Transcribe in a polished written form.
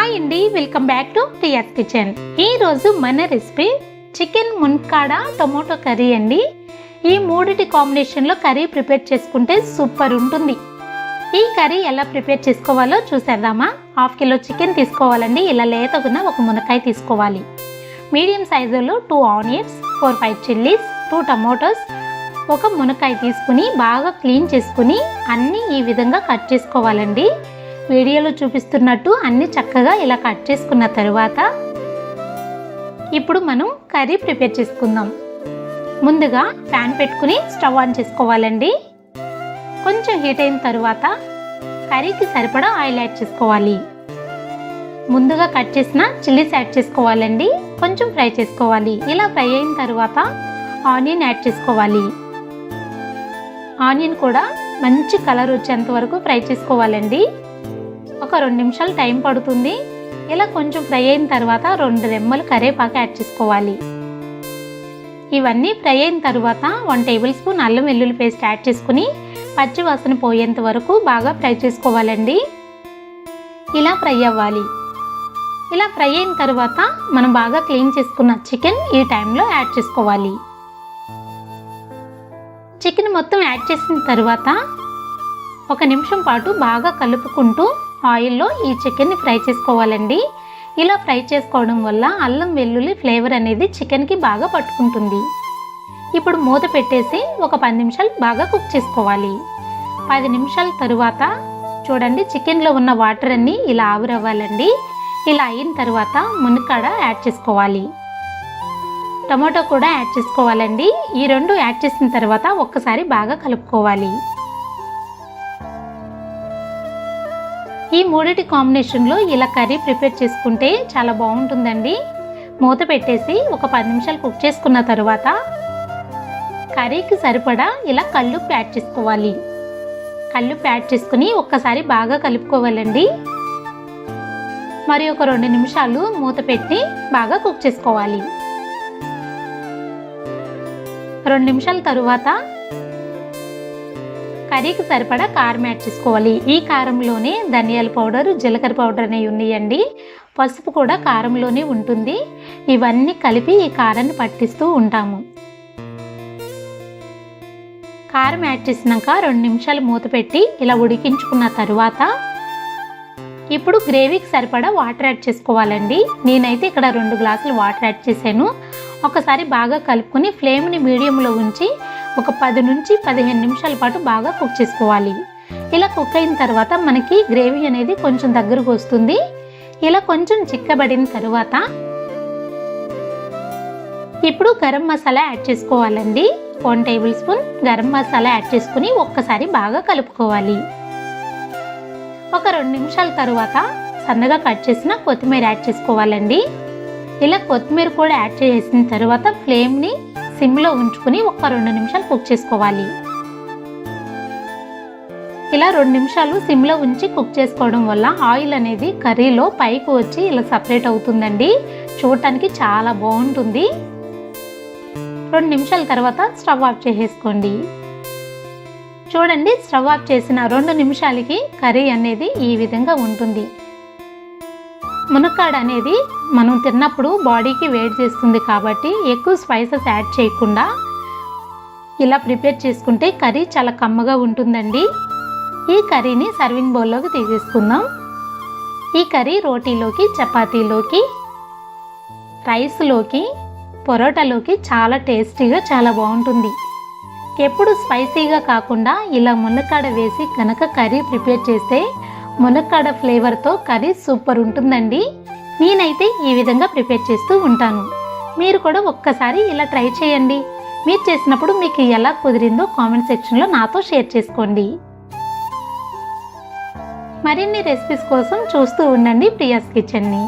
Hi అండి, welcome back to Priya's kitchen. ఈరోజు మన రెసిపీ చికెన్ మునక్కాడ టొమాటో కర్రీ అండి. ఈ మూడిటి కాంబినేషన్లో కర్రీ ప్రిపేర్ చేసుకుంటే సూపర్ ఉంటుంది. ఈ కర్రీ ఎలా ప్రిపేర్ చేసుకోవాలో చూసేద్దామా. 1/2 కిలో చికెన్ తీసుకోవాలండి. ఇలా లేతగున్న ఒక మునక్కాయ తీసుకోవాలి. మీడియం సైజులో 2 ఆనియన్స్, 4-5 చిల్లీస్, 2 టమాటోస్, ఒక మునక్కాయ తీసుకుని బాగా క్లీన్ చేసుకుని అన్నీ ఈ విధంగా కట్ చేసుకోవాలండి. వీడియోలో చూపిస్తున్నట్టు అన్ని చక్కగా ఇలా కట్ చేసుకున్న తర్వాత ఇప్పుడు మనం కర్రీ ప్రిపేర్ చేసుకుందాం. ముందుగా ప్యాన్ పెట్టుకుని స్టవ్ ఆన్ చేసుకోవాలండి. కొంచెం హీట్ అయిన తర్వాత కర్రీకి సరిపడా ఆయిల్ యాడ్ చేసుకోవాలి. ముందుగా కట్ చేసిన చిల్లీస్ యాడ్ చేసుకోవాలండి. కొంచెం ఫ్రై చేసుకోవాలి. ఇలా ఫ్రై అయిన తర్వాత ఆనియన్ యాడ్ చేసుకోవాలి. ఆనియన్ కూడా మంచి కలర్ వచ్చేంత వరకు ఫ్రై చేసుకోవాలండి. ఒక 2 నిమిషాలు టైం పడుతుంది. ఇలా కొంచెం ఫ్రై అయిన తర్వాత 2 రెమ్మలు కరివేపాకు యాడ్ చేసుకోవాలి. ఇవన్నీ ఫ్రై అయిన తర్వాత 1 టేబుల్ స్పూన్ అల్లం వెల్లుల్లి పేస్ట్ యాడ్ చేసుకుని పచ్చి వాసన పోయేంత వరకు బాగా ఫ్రై చేసుకోవాలండి. ఇలా ఫ్రై అవ్వాలి. ఇలా ఫ్రై అయిన తర్వాత మనం బాగా క్లీన్ చేసుకున్న చికెన్ ఈ టైంలో యాడ్ చేసుకోవాలి. చికెన్ మొత్తం యాడ్ చేసిన తర్వాత 1 నిమిషం పాటు బాగా కలుపుకుంటూ ఆయిల్లో ఈ చికెన్ని ఫ్రై చేసుకోవాలండి. ఇలా ఫ్రై చేసుకోవడం వల్ల అల్లం వెల్లుల్లి ఫ్లేవర్ అనేది చికెన్కి బాగా పట్టుకుంటుంది. ఇప్పుడు మూత పెట్టేసి ఒక 10 నిమిషాలు బాగా కుక్ చేసుకోవాలి. 10 నిమిషాల తరువాత చూడండి, చికెన్లో ఉన్న వాటర్ అన్నీ ఇలా ఆవిరవ్వాలండి. ఇలా అయిన తర్వాత మునక్కాడ యాడ్ చేసుకోవాలి. టమాటో కూడా యాడ్ చేసుకోవాలండి. ఈ 2 యాడ్ చేసిన తర్వాత ఒక్కసారి బాగా కలుపుకోవాలి. ఈ మూడిటి కాంబినేషన్లో ఇలా కర్రీ ప్రిపేర్ చేసుకుంటే చాలా బాగుంటుందండి. మూత పెట్టేసి ఒక 10 నిమిషాలు కుక్ చేసుకున్న తర్వాత కర్రీకి సరిపడా ఇలా కల్లుప్పు యాడ్ చేసుకోవాలి. కల్లుప్పు యాడ్ చేసుకుని ఒక్కసారి బాగా కలుపుకోవాలండి. మరి ఒక 2 నిమిషాలు మూత పెట్టి బాగా కుక్ చేసుకోవాలి. 2 నిమిషాల తరువాత కర్రీకి సరిపడా కారం యాడ్ చేసుకోవాలి. ఈ కారంలోనే ధనియాల పౌడర్, జీలకర్ర పౌడర్ అనేవి ఉన్నాయండి. పసుపు కూడా కారంలోనే ఉంటుంది. ఇవన్నీ కలిపి ఈ కారాన్ని పట్టిస్తూ ఉంటాము. కారం యాడ్ చేసినాక 2 నిమిషాలు మూత పెట్టి ఇలా ఉడికించుకున్న తర్వాత ఇప్పుడు గ్రేవీకి సరిపడా వాటర్ యాడ్ చేసుకోవాలండి. నేనైతే ఇక్కడ 2 గ్లాసులు వాటర్ యాడ్ చేశాను. ఒకసారి బాగా కలుపుకొని ఫ్లేమ్ని మీడియంలో ఉంచి ఒక 10 నుంచి 15 నిమిషాల పాటు బాగా కుక్ చేసుకోవాలి. ఇలా కుక్ అయిన తర్వాత మనకి గ్రేవీ అనేది కొంచెం దగ్గరకు వస్తుంది. ఇలా కొంచెం చిక్కబడిన తర్వాత ఇప్పుడు గరం మసాలా యాడ్ చేసుకోవాలండి. 1 table spoon garam masala add చేసుకుని ఒక్కసారి బాగా కలుపుకోవాలి. ఒక 2 నిమిషాల తర్వాత సన్నగా కట్ చేసిన కొత్తిమీర యాడ్ చేసుకోవాలండి. ఇలా కొత్తిమీర కూడా యాడ్ చేసిన తర్వాత ఫ్లేమ్ని సిమ్లో ఉంచుకుని ఒక 2 నిమిషాలు కుక్ చేసుకోవాలి. ఇలా 2 నిమిషాలు సిమ్లో ఉంచి కుక్ చేసుకోవడం వల్ల ఆయిల్ అనేది కర్రీలో పైకి వచ్చి ఇలా సపరేట్ అవుతుందండి. చూడటానికి చాలా బాగుంటుంది. 2 నిమిషాల తర్వాత స్టవ్ ఆఫ్ చేసేసుకోండి. చూడండి, స్టవ్ ఆఫ్ చేసిన 2 నిమిషాలకి కర్రీ అనేది ఈ విధంగా ఉంటుంది. మునక్కాడ అనేది మనం తిన్నప్పుడు బాడీకి వేడి చేస్తుంది కాబట్టి ఎక్కువ స్పైసెస్ యాడ్ చేయకుండా ఇలా ప్రిపేర్ చేసుకుంటే కర్రీ చాలా కమ్మగా ఉంటుందండి. ఈ కర్రీని సర్వింగ్ బౌల్లోకి తీసేసుకుందాం. ఈ కర్రీ రోటీలోకి, చపాతీలోకి, రైస్లోకి, పొరోటాలోకి చాలా టేస్టీగా చాలా బాగుంటుంది. ఎప్పుడు స్పైసీగా కాకుండా ఇలా మునక్కాడ వేసి కనుక కర్రీ ప్రిపేర్ చేస్తే మునక్కాడ ఫ్లేవర్తో కర్రీ సూపర్ ఉంటుందండి. నేనైతే ఈ విధంగా ప్రిపేర్ చేస్తూ ఉంటాను. మీరు కూడా ఒక్కసారి ఇలా ట్రై చేయండి. మీరు చేసినప్పుడు మీకు ఎలా కుదిరిందో కామెంట్ సెక్షన్లో నాతో షేర్ చేసుకోండి. మరిన్ని రెసిపీస్ కోసం చూస్తూ ఉండండి ప్రియాస్ కిచెన్ని.